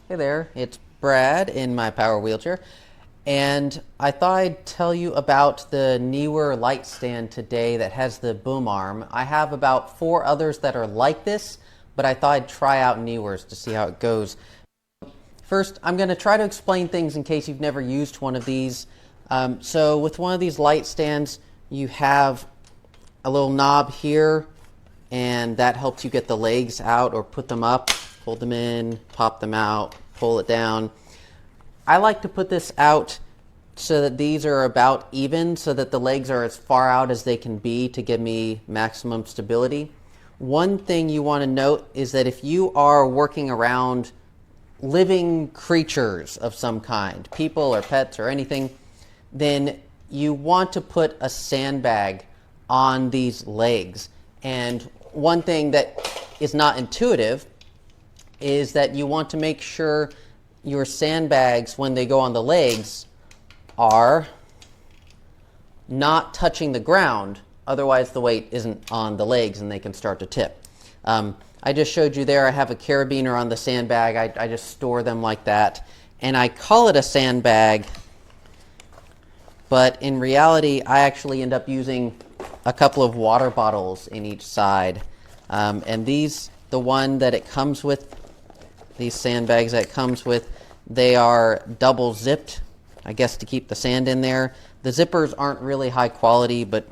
Hey there, it's Brad in my power wheelchair, and I thought I'd tell you about the NEEWER light stand today that has the boom arm. I have about 4 others that are like this, but I thought I'd try out NEEWER's to see how it goes. First, I'm going to try to explain things in case you've never used one of these. So with one of these light stands, you have a little knob here, and that helps you get the legs out or put them up. Hold them in, pop them out, pull it down. I like to put this out so that these are about even, so that the legs are as far out as they can be to give me maximum stability. One thing you want to note is that if you are working around living creatures of some kind, people or pets or anything, then you want to put a sandbag on these legs. And one thing that is not intuitive is that you want to make sure your sandbags, when they go on the legs, are not touching the ground. Otherwise, the weight isn't on the legs and they can start to tip. I just showed you there, I have a carabiner on the sandbag. I just store them like that. And I call it a sandbag, but in reality, I actually end up using a couple of water bottles in each side. And these, the one that it comes with, these sandbags that it comes with, they are double zipped, I guess, to keep the sand in there. The zippers aren't really high quality, but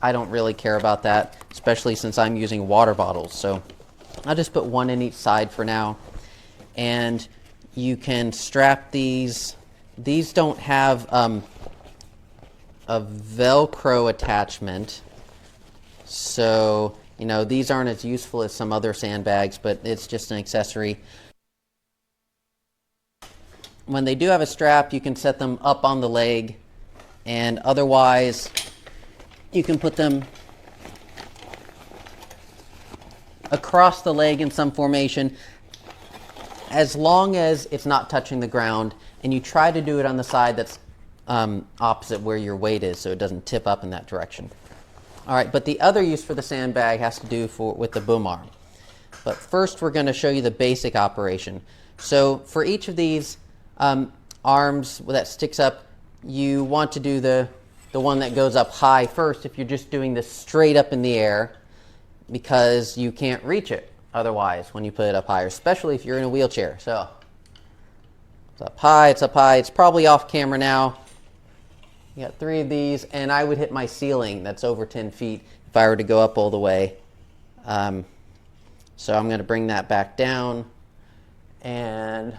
I don't really care about that, especially since I'm using water bottles. So I'll just put one in each side for now. And you can strap these. These don't have a Velcro attachment, so you know, these aren't as useful as some other sandbags, but it's just an accessory. When they do have a strap, you can set them up on the leg, and otherwise you can put them across the leg in some formation, as long as it's not touching the ground, and you try to do it on the side that's opposite where your weight is, so it doesn't tip up in that direction. All right, but the other use for the sandbag has to do with the boom arm. But first, we're going to show you the basic operation. So for each of these arms that sticks up, you want to do the one that goes up high first if you're just doing this straight up in the air, because you can't reach it otherwise when you put it up higher, especially if you're in a wheelchair. So it's up high, it's up high. It's probably off camera now. You got 3 of these, and I would hit my ceiling that's over 10 feet if I were to go up all the way. So I'm going to bring that back down, and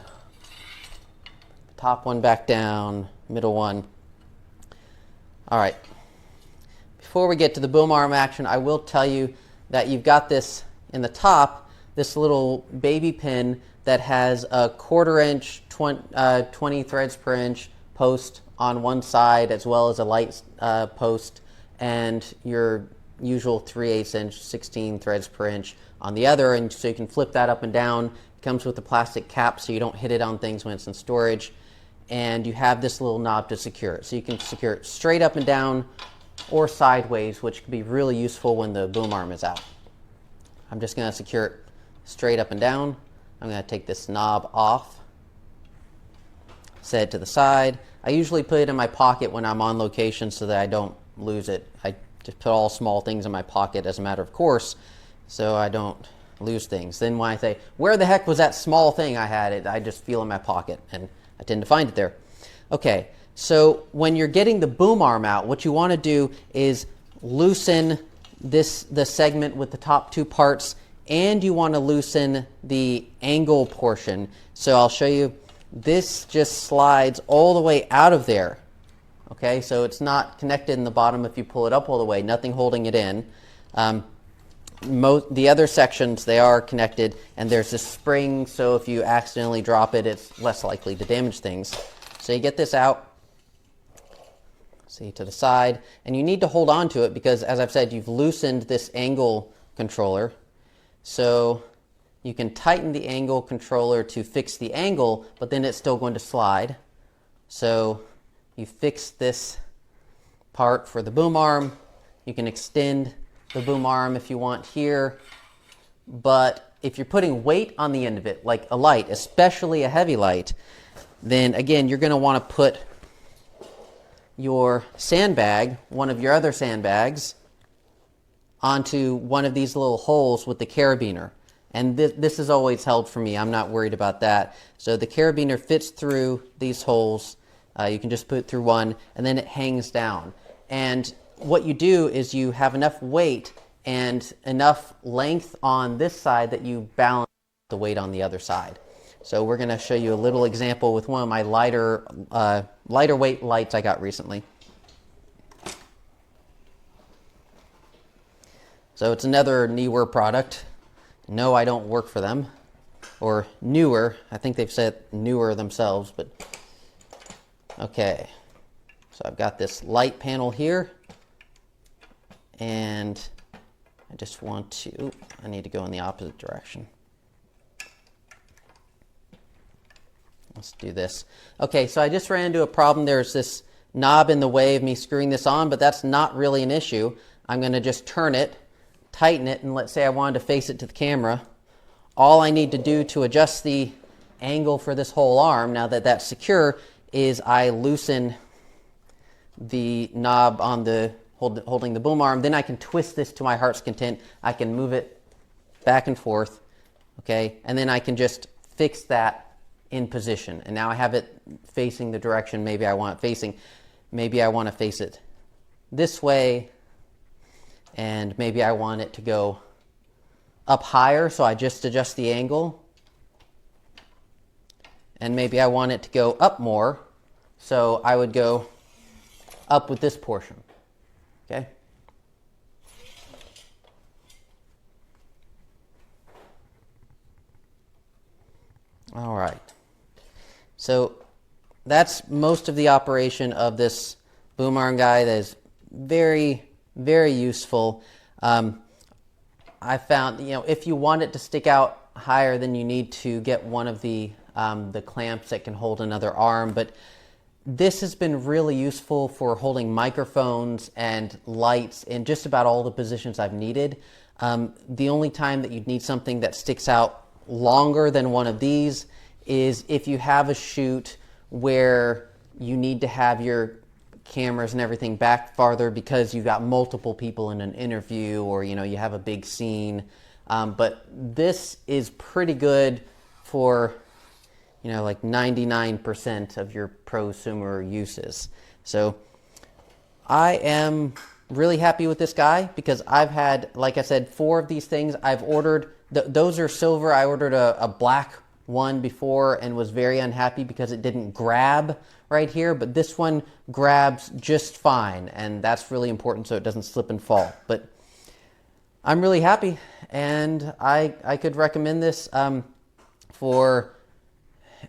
top one back down, middle one. All right. Before we get to the boom arm action, I will tell you that you've got this in the top, this little baby pin that has a 1/4 inch, 20 threads per inch post on one side, as well as a light post, and your usual 3/8 inch, 16 threads per inch on the other, and so you can flip that up and down. It comes with a plastic cap so you don't hit it on things when it's in storage, and you have this little knob to secure it. So you can secure it straight up and down or sideways, which can be really useful when the boom arm is out. I'm just going to secure it straight up and down. I'm going to take this knob off, set it to the side. I usually put it in my pocket when I'm on location so that I don't lose it. I just put all small things in my pocket as a matter of course, so I don't lose things. Then when I say, where the heck was that small thing I had it, I just feel in my pocket, and I tend to find it there. Okay, so when you're getting the boom arm out, what you want to do is loosen the segment with the top 2 parts, and you want to loosen the angle portion. So I'll show you. This just slides all the way out of there. Okay, so it's not connected in the bottom if you pull it up all the way, nothing holding it in. The other sections, they are connected, and there's this spring, so if you accidentally drop it, it's less likely to damage things. So you get this out, see, to the side, and you need to hold on to it because, as I've said, you've loosened this angle controller. So you can tighten the angle controller to fix the angle, but then it's still going to slide. So you fix this part for the boom arm. You can extend the boom arm if you want here, but if you're putting weight on the end of it, like a light, especially a heavy light, then again, you're going to want to put your sandbag, one of your other sandbags, onto one of these little holes with the carabiner. And this has always held for me. I'm not worried about that. So the carabiner fits through these holes. You can just put it through one, and then it hangs down. And what you do is you have enough weight and enough length on this side that you balance the weight on the other side. So we're going to show you a little example with one of my lighter weight lights I got recently. So it's another NEEWER product. No, I don't work for them. Or NEEWER. I think they've said NEEWER themselves, but okay. So I've got this light panel here, and I just want to, I need to go in the opposite direction. Let's do this. Okay, so I just ran into a problem. There's this knob in the way of me screwing this on, but that's not really an issue. I'm going to just turn it, tighten it, and let's say I wanted to face it to the camera. All I need to do to adjust the angle for this whole arm, now that that's secure, is I loosen the knob on the holding the boom arm. Then I can twist this to my heart's content. I can move it back and forth, okay? And then I can just fix that in position. And now I have it facing the direction maybe I want it facing. Maybe I want to face it this way, and maybe I want it to go up higher, so I just adjust the angle. And maybe I want it to go up more, so I would go up with this portion, okay? All right. So that's most of the operation of this boom arm guy. That is very, very useful. I found, if you want it to stick out higher, then you need to get one of the clamps that can hold another arm. But this has been really useful for holding microphones and lights in just about all the positions I've needed. The only time that you'd need something that sticks out longer than one of these is if you have a shoot where you need to have your cameras and everything back farther because you've got multiple people in an interview, or you have a big scene. But this is pretty good for like 99% of your prosumer uses. So I am really happy with this guy because I've had, like I said, 4 of these things. I've ordered, those are silver. I ordered a black one before and was very unhappy because it didn't grab right here, but this one grabs just fine, and that's really important so it doesn't slip and fall. But I'm really happy, and I could recommend this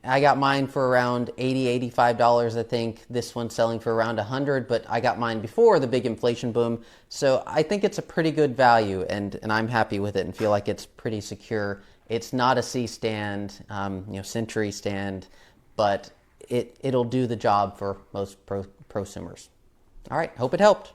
I got mine for around $80, $85, I think. This one's selling for around $100, but I got mine before the big inflation boom. So I think it's a pretty good value, and I'm happy with it and feel like it's pretty secure. It's not a C-stand, Century stand, but it'll do the job for most prosumers. All right, hope it helped.